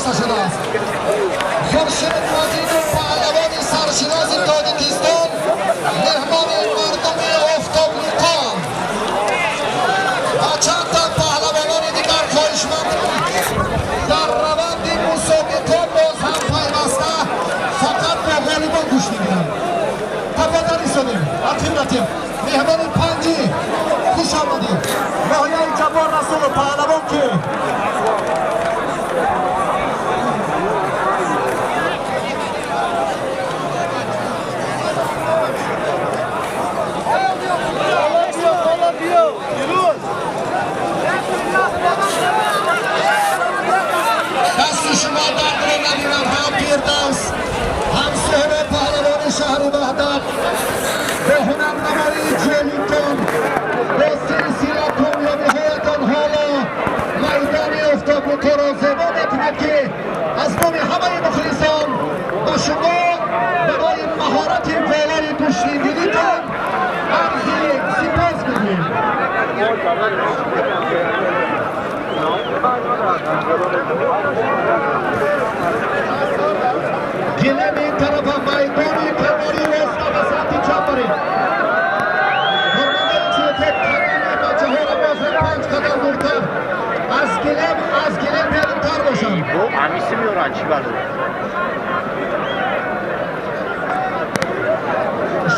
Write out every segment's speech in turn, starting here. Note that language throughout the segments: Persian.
برگزار شده است. خورشید مجید پهلوان سرشناس تاجیکستان مهمان مردم آفتابنوکان و چند تا پهلوانان دیگر خواهشمند در روند مسابقه باز هم پیوسته فقط با غالبان گوش می‌دهند. تبادلی شدیم. رتیم مهمان پنجی خوش آمدید. یحیی جبار رسول پهلوان که دست شما درد رو نمیرم. هم فیردوس هم سهراب پهلوان شهر وحدت به هنرنمایی جلیتون با سلسله کامیابی‌هایتان حالا میدان آفتابنوکا را زیبا می‌کند که از نام همه مخلصان و شما برای مهارت بالای گوش‌دیدیتان عرض سپاس می‌گوییم. گلم این طرف میدانی کناری وسط و ساعتی چپ برید. هرمانده چیه کنار بچه ها را باز 5 قدم دورتر از گلم بیرونتر باشن. همیشه میورن چی برد؟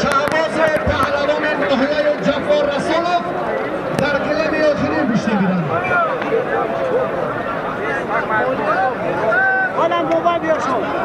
شهباز پهلوان یحیی جبار رسولov در گلم آخرین گوشته گیرند. حالا موبایل بیار شما.